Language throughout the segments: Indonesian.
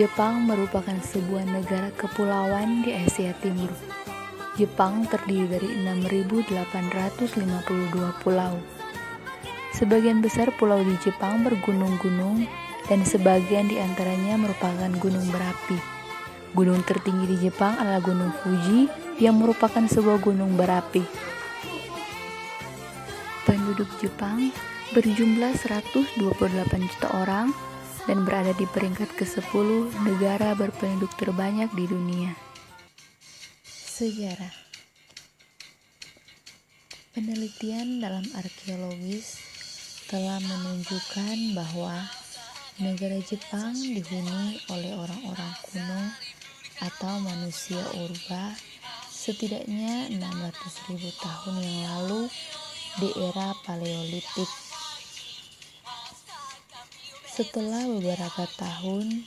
Jepang merupakan sebuah negara kepulauan di Asia Timur. Jepang terdiri dari 6.852 pulau. Sebagian besar pulau di Jepang bergunung-gunung dan sebagian di antaranya merupakan gunung berapi. Gunung tertinggi di Jepang adalah Gunung Fuji yang merupakan sebuah gunung berapi. Penduduk Jepang berjumlah 128 juta orang dan berada di peringkat ke-10 negara berpenduduk terbanyak di dunia. Sejarah. Penelitian dalam arkeologis telah menunjukkan bahwa negara Jepang dihuni oleh orang-orang kuno atau manusia urba setidaknya 600.000 tahun yang lalu di era Paleolitik. Setelah beberapa tahun,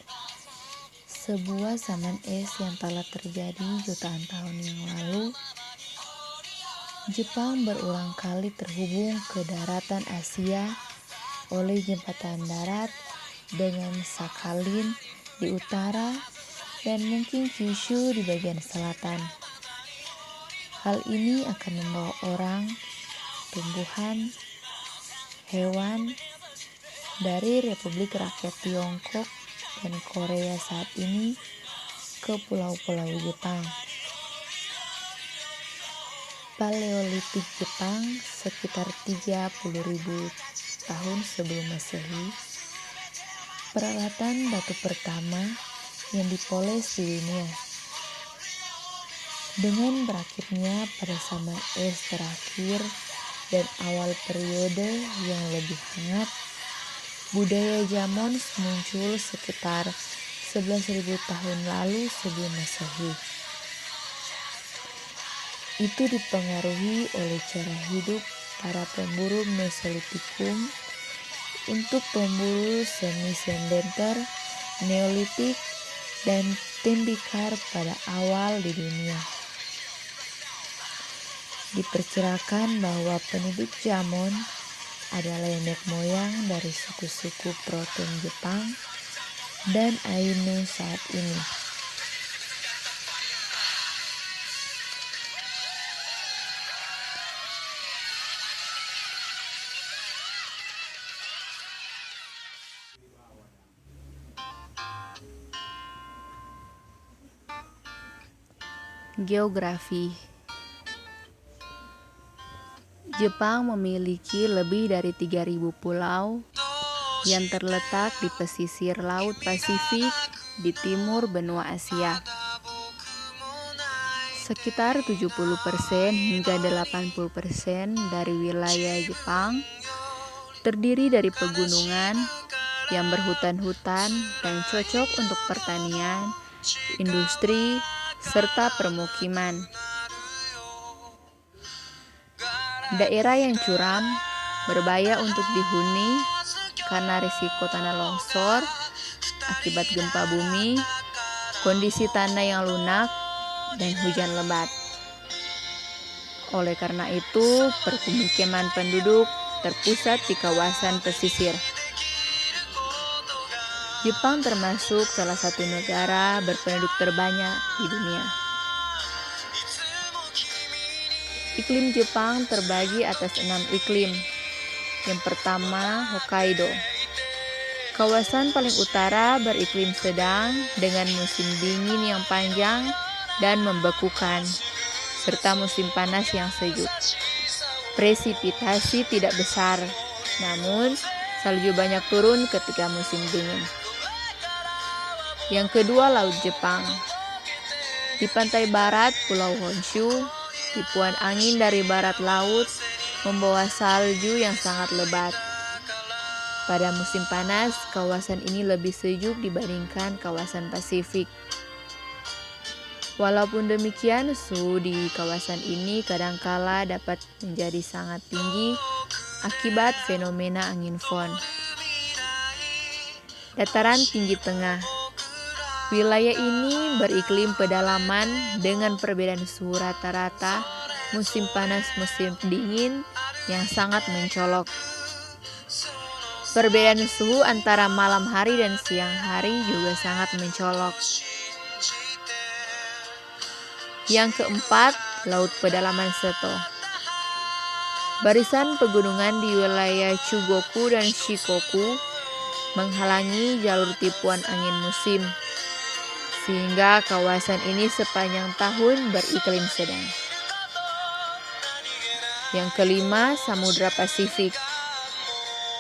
sebuah zaman es yang telah terjadi jutaan tahun yang lalu, Jepang berulang kali terhubung ke daratan Asia oleh jembatan darat dengan Sakhalin di utara dan mungkin Kyushu di bagian selatan. Hal ini akan membawa orang, tumbuhan, hewan dari Republik Rakyat Tiongkok dan Korea saat ini ke pulau-pulau Jepang. Paleolitik Jepang sekitar 30.000 tahun sebelum Masehi, peralatan batu pertama yang dipoles di dunia. Dengan berakhirnya pada zaman es terakhir dan awal periode yang lebih hangat, budaya Jamon muncul sekitar 11.000 tahun lalu sebelum Masehi. Itu dipengaruhi oleh cara hidup para pemburu Mesolitikum untuk pemburu semi-sedenter, Neolitik, dan tembikar pada awal di dunia. Diperkirakan bahwa penduduk Jamon adalah nenek moyang dari suku-suku Proton Jepang dan Ainu saat ini. Geografi. Jepang memiliki lebih dari 3.000 pulau yang terletak di pesisir Laut Pasifik di timur benua Asia. Sekitar 70% hingga 80% dari wilayah Jepang terdiri dari pegunungan yang berhutan-hutan dan cocok untuk pertanian, industri, serta permukiman. Daerah yang curam berbahaya untuk dihuni karena risiko tanah longsor akibat gempa bumi, kondisi tanah yang lunak, dan hujan lebat. Oleh karena itu, permukiman penduduk terpusat di kawasan pesisir. Jepang termasuk salah satu negara berpenduduk terbanyak di dunia. Iklim Jepang terbagi atas 6 iklim. Yang pertama, Hokkaido. Kawasan paling utara beriklim sedang dengan musim dingin yang panjang dan membekukan, serta musim panas yang sejuk. Presipitasi tidak besar, namun salju banyak turun ketika musim dingin. Yang kedua, Laut Jepang. Di pantai barat Pulau Honshu, tipuan angin dari barat laut membawa salju yang sangat lebat. Pada musim panas, kawasan ini lebih sejuk dibandingkan kawasan Pasifik. Walaupun demikian, suhu di kawasan ini kadangkala dapat menjadi sangat tinggi akibat fenomena angin fon. Dataran tinggi tengah. Wilayah ini beriklim pedalaman dengan perbedaan suhu rata-rata musim panas musim dingin yang sangat mencolok. Perbedaan suhu antara malam hari dan siang hari juga sangat mencolok. Yang keempat, Laut Pedalaman Seto. Barisan pegunungan di wilayah Chugoku dan Shikoku menghalangi jalur tipuan angin musim, sehingga kawasan ini sepanjang tahun beriklim sedang. Yang kelima, Samudra Pasifik.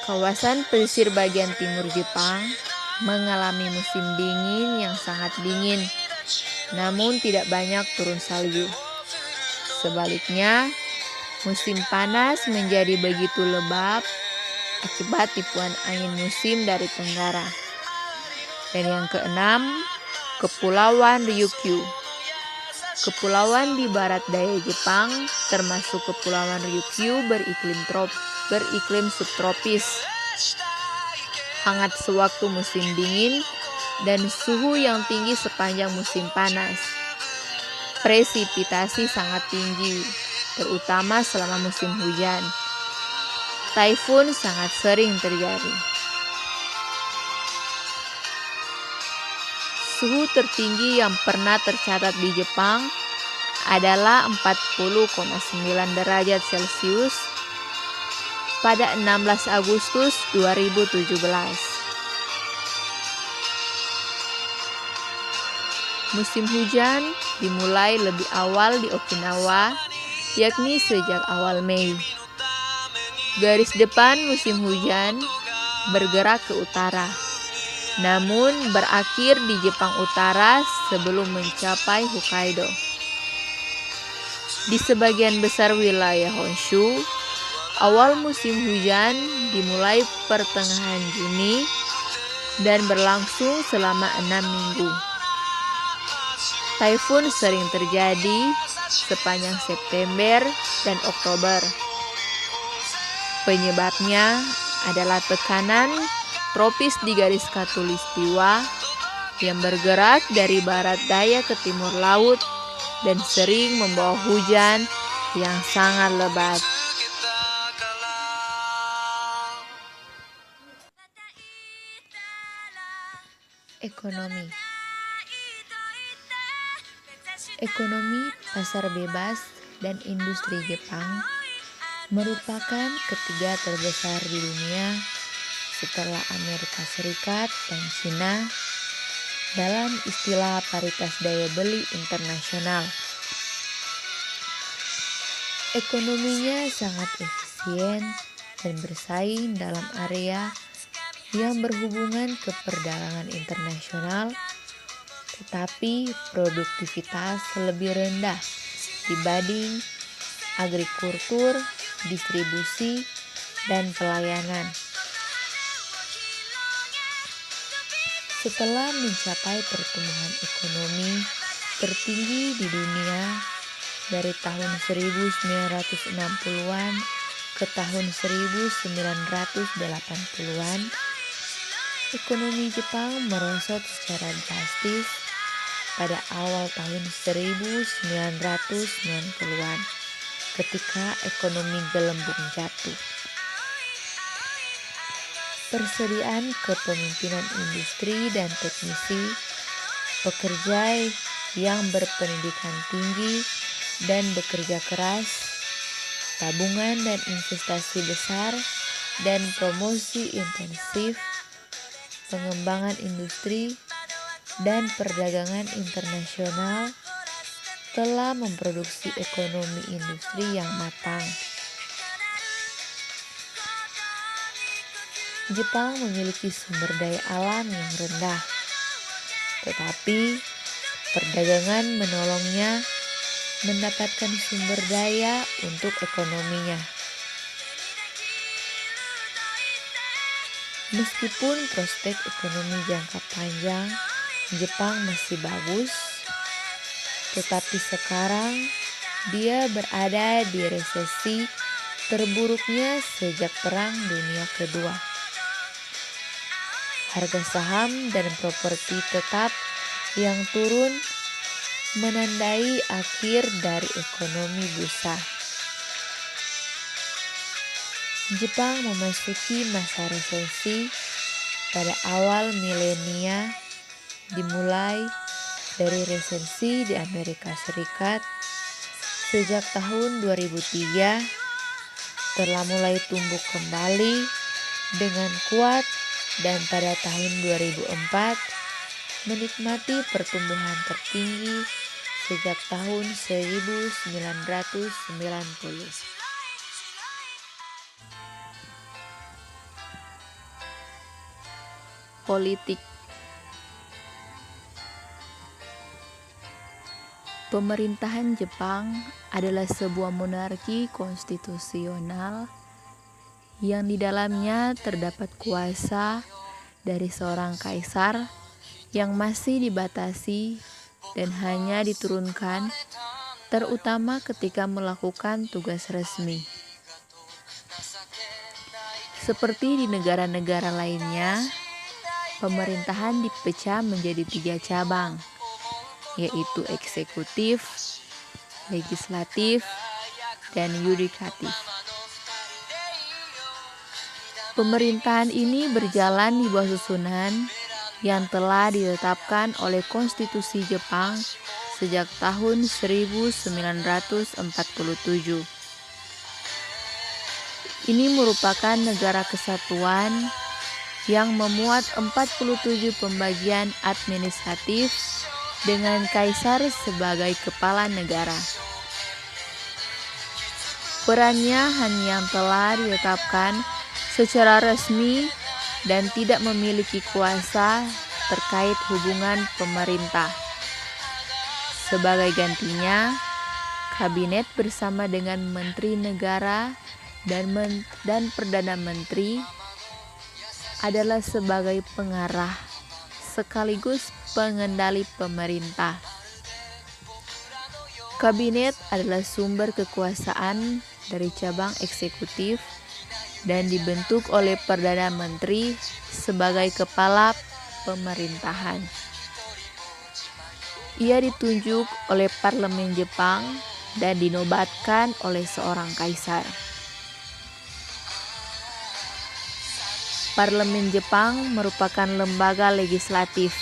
Kawasan pesisir bagian timur Jepang mengalami musim dingin yang sangat dingin, namun tidak banyak turun salju. Sebaliknya, musim panas menjadi begitu lebat akibat tipuan angin musim dari tenggara. Dan yang keenam, Kepulauan Ryukyu. Kepulauan di barat daya Jepang termasuk Kepulauan Ryukyu beriklim subtropis. Hangat sewaktu musim dingin dan suhu yang tinggi sepanjang musim panas. Presipitasi sangat tinggi, terutama selama musim hujan. Taifun sangat sering terjadi. Suhu tertinggi yang pernah tercatat di Jepang adalah 40,9 derajat Celcius pada 16 Agustus 2017. Musim hujan dimulai lebih awal di Okinawa, yakni sejak awal Mei. Garis depan musim hujan bergerak ke utara, namun berakhir di Jepang Utara sebelum mencapai Hokkaido. Di sebagian besar wilayah Honshu, awal musim hujan dimulai pertengahan Juni dan berlangsung selama 6 minggu. Taifun sering terjadi sepanjang September dan Oktober. Penyebabnya adalah tekanan tropis di garis khatulistiwa yang bergerak dari barat daya ke timur laut dan sering membawa hujan yang sangat lebat. Ekonomi. Ekonomi pasar bebas dan industri Jepang merupakan ketiga terbesar di dunia setelah Amerika Serikat dan Cina dalam istilah paritas daya beli internasional. Ekonominya sangat efisien dan bersaing dalam area yang berhubungan ke perdagangan internasional, tetapi produktivitas lebih rendah dibanding agrikultur, distribusi, dan pelayanan. Setelah mencapai pertumbuhan ekonomi tertinggi di dunia dari tahun 1960-an ke tahun 1980-an, ekonomi Jepang merosot secara drastis pada awal tahun 1990-an ketika ekonomi gelembung jatuh. Persediaan kepemimpinan industri dan teknisi, pekerja yang berpendidikan tinggi dan bekerja keras, tabungan dan investasi besar, dan promosi intensif, pengembangan industri, dan perdagangan internasional telah memproduksi ekonomi industri yang matang. Jepang memiliki sumber daya alam yang rendah, tetapi perdagangan menolongnya mendapatkan sumber daya untuk ekonominya. Meskipun prospek ekonomi jangka panjang Jepang masih bagus, tetapi sekarang dia berada di resesi terburuknya sejak Perang Dunia Kedua. Harga saham dan properti tetap yang turun menandai akhir dari ekonomi busa. Jepang memasuki masa resesi pada awal milenia, dimulai dari resesi di Amerika Serikat sejak tahun 2003 telah mulai tumbuh kembali dengan kuat dan pada tahun 2004 menikmati pertumbuhan tertinggi sejak tahun 1990. Politik. Pemerintahan Jepang adalah sebuah monarki konstitusional yang di dalamnya terdapat kuasa dari seorang kaisar yang masih dibatasi dan hanya diturunkan terutama ketika melakukan tugas resmi. Seperti di negara-negara lainnya, pemerintahan dipecah menjadi 3 cabang, yaitu eksekutif, legislatif, dan yudikatif. Pemerintahan ini berjalan di bawah susunan yang telah ditetapkan oleh Konstitusi Jepang sejak tahun 1947. Ini merupakan negara kesatuan yang memuat 47 pembagian administratif dengan kaisar sebagai kepala negara. Perannya hanya yang telah ditetapkan secara resmi dan tidak memiliki kuasa terkait hubungan pemerintah. Sebagai gantinya, kabinet bersama dengan menteri negara dan perdana menteri adalah sebagai pengarah sekaligus pengendali pemerintah. Kabinet adalah sumber kekuasaan dari cabang eksekutif dan dibentuk oleh perdana menteri sebagai kepala pemerintahan. Ia ditunjuk oleh parlemen Jepang dan dinobatkan oleh seorang kaisar. Parlemen Jepang merupakan lembaga legislatif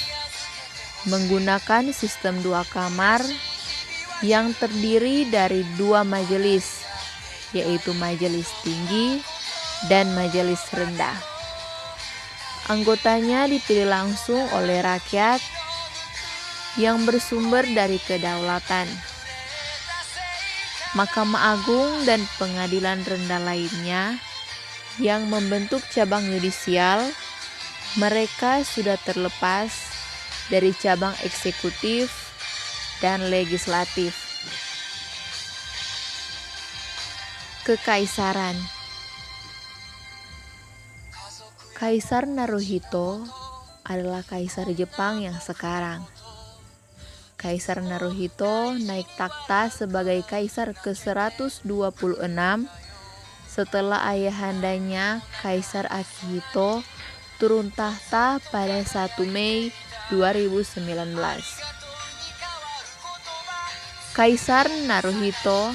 menggunakan sistem 2 kamar yang terdiri dari 2 majelis, yaitu majelis tinggi dan majelis rendah. Anggotanya dipilih langsung oleh rakyat yang bersumber dari kedaulatan. Mahkamah Agung dan pengadilan rendah lainnya yang membentuk cabang yudisial, mereka sudah terlepas dari cabang eksekutif dan legislatif. Kekaisaran. Kaisar Naruhito adalah kaisar Jepang yang sekarang. Kaisar Naruhito naik takhta sebagai kaisar ke-126 setelah ayahandanya Kaisar Akihito turun tahta pada 1 Mei 2019. Kaisar Naruhito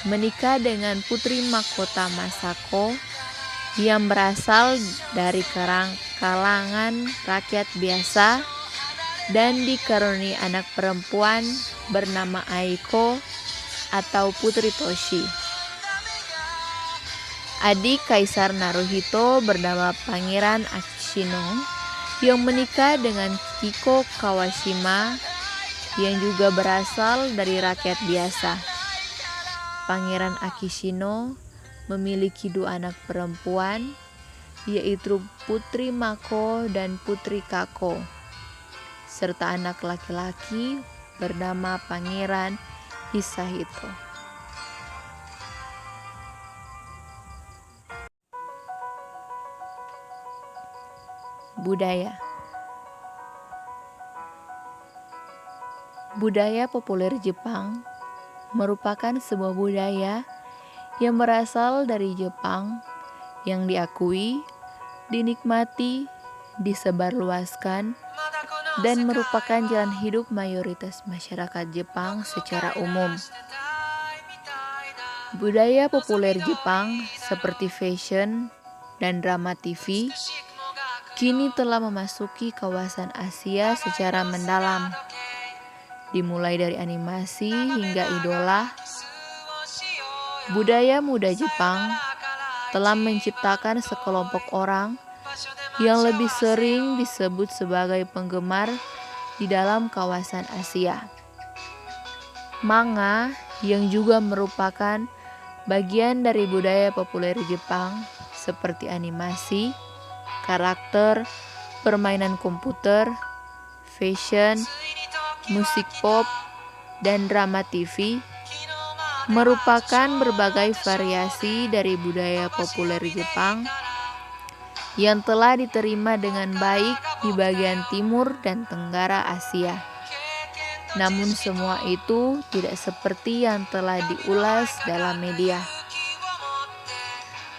menikah dengan Putri Mahkota Masako yang berasal dari kalangan rakyat biasa dan dikaruniai anak perempuan bernama Aiko atau Putri Toshi. Adik Kaisar Naruhito bernama Pangeran Akishino yang menikah dengan Kiko Kawashima yang juga berasal dari rakyat biasa. Pangeran Akishino memiliki 2 anak perempuan, yaitu Putri Mako dan Putri Kako, serta anak laki-laki bernama Pangeran Hisahito. Budaya. Budaya populer Jepang merupakan sebuah budaya yang berasal dari Jepang yang diakui, dinikmati, disebarluaskan, dan merupakan jalan hidup mayoritas masyarakat Jepang secara umum. Budaya populer Jepang seperti fashion dan drama TV kini telah memasuki kawasan Asia secara mendalam. Dimulai dari animasi hingga idola, budaya muda Jepang telah menciptakan sekelompok orang yang lebih sering disebut sebagai penggemar di dalam kawasan Asia. Manga yang juga merupakan bagian dari budaya populer Jepang seperti animasi, karakter, permainan komputer, fashion, musik pop, dan drama TV merupakan berbagai variasi dari budaya populer Jepang yang telah diterima dengan baik di bagian timur dan tenggara Asia. Namun semua itu tidak seperti yang telah diulas dalam media.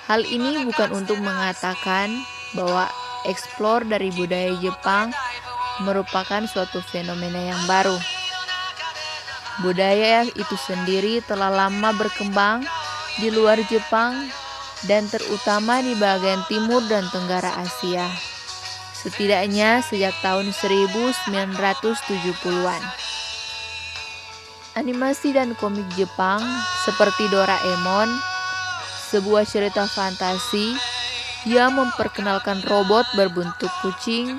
Hal ini bukan untuk mengatakan bahwa eksplor dari budaya Jepang merupakan suatu fenomena yang baru. Budaya itu sendiri telah lama berkembang di luar Jepang dan terutama di bagian timur dan tenggara Asia, setidaknya sejak tahun 1970-an. Animasi dan komik Jepang seperti Doraemon, sebuah cerita fantasi yang memperkenalkan robot berbentuk kucing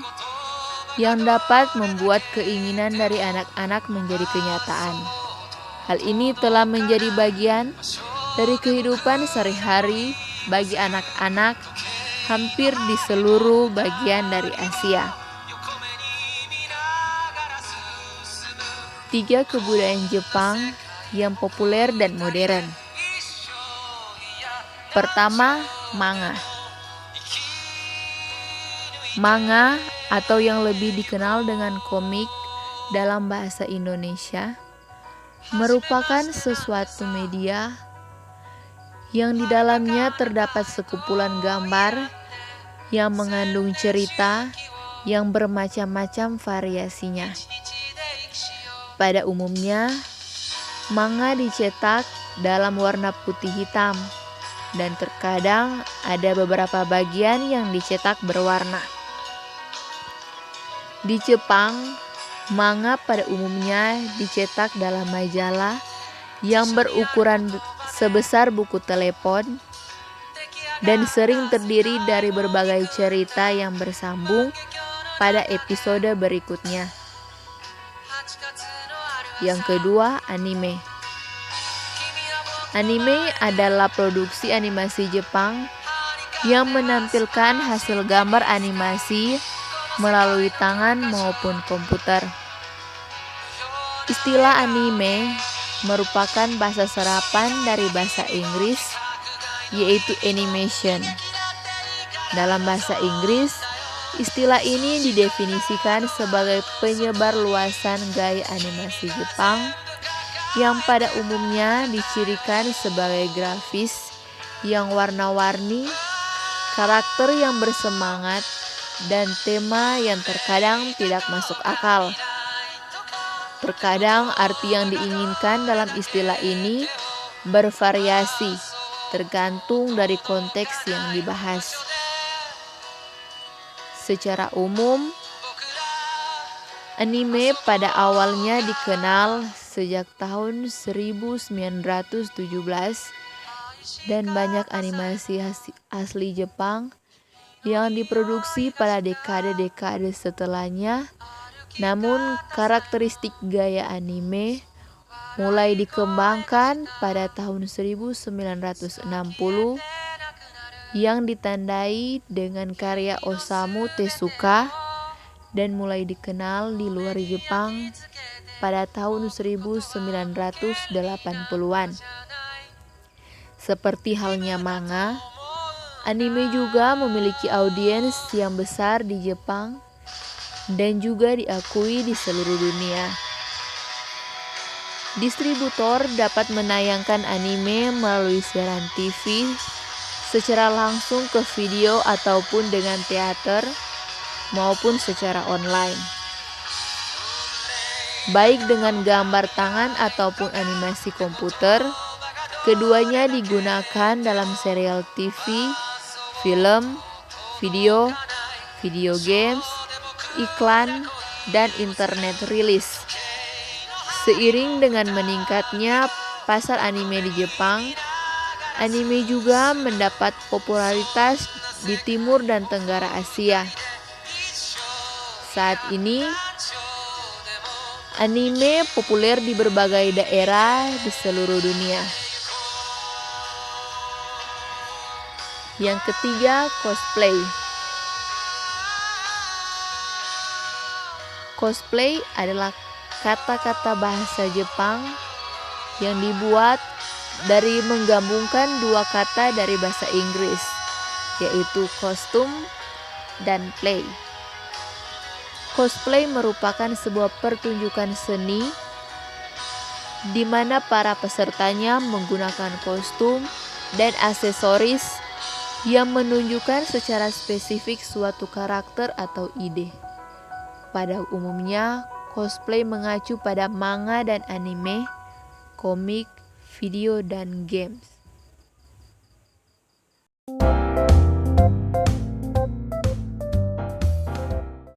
yang dapat membuat keinginan dari anak-anak menjadi kenyataan. Hal ini telah menjadi bagian dari kehidupan sehari-hari bagi anak-anak hampir di seluruh bagian dari Asia. 3 kebudayaan Jepang yang populer dan modern. Pertama, manga. Manga atau yang lebih dikenal dengan komik dalam bahasa Indonesia merupakan sesuatu media yang di dalamnya terdapat sekumpulan gambar yang mengandung cerita yang bermacam-macam variasinya. Pada umumnya, manga dicetak dalam warna putih hitam dan terkadang ada beberapa bagian yang dicetak berwarna. Di Jepang, manga pada umumnya dicetak dalam majalah yang berukuran sebesar buku telepon dan sering terdiri dari berbagai cerita yang bersambung pada episode berikutnya. Yang kedua, anime. Anime adalah produksi animasi Jepang yang menampilkan hasil gambar animasi melalui tangan maupun komputer. Istilah anime merupakan bahasa serapan dari bahasa Inggris, yaitu animation. Dalam bahasa Inggris, istilah ini didefinisikan sebagai penyebar luasan gaya animasi Jepang yang pada umumnya dicirikan sebagai grafis yang warna-warni, karakter yang bersemangat, dan tema yang terkadang tidak masuk akal. Terkadang arti yang diinginkan dalam istilah ini bervariasi tergantung dari konteks yang dibahas. Secara umum, anime pada awalnya dikenal sejak tahun 1917 dan banyak animasi asli Jepang yang diproduksi pada dekade-dekade setelahnya. Namun karakteristik gaya anime mulai dikembangkan pada tahun 1960 yang ditandai dengan karya Osamu Tezuka dan mulai dikenal di luar Jepang pada tahun 1980-an. Seperti halnya manga, anime juga memiliki audiens yang besar di Jepang dan juga diakui di seluruh dunia. Distributor dapat menayangkan anime melalui siaran TV secara langsung ke video ataupun dengan teater maupun secara online. Baik dengan gambar tangan ataupun animasi komputer, Keduanya digunakan dalam serial TV, film, video games, iklan, dan internet rilis. Seiring dengan meningkatnya pasar anime di Jepang, anime juga mendapat popularitas di Timur dan Tenggara Asia. Saat ini, anime populer di berbagai daerah di seluruh dunia. Yang ketiga, cosplay. Cosplay adalah kata-kata bahasa Jepang yang dibuat dari menggabungkan dua kata dari bahasa Inggris, yaitu kostum dan play. Cosplay merupakan sebuah pertunjukan seni di mana para pesertanya menggunakan kostum dan aksesoris yang menunjukkan secara spesifik suatu karakter atau ide. Pada umumnya, cosplay mengacu pada manga dan anime, komik, video, dan games.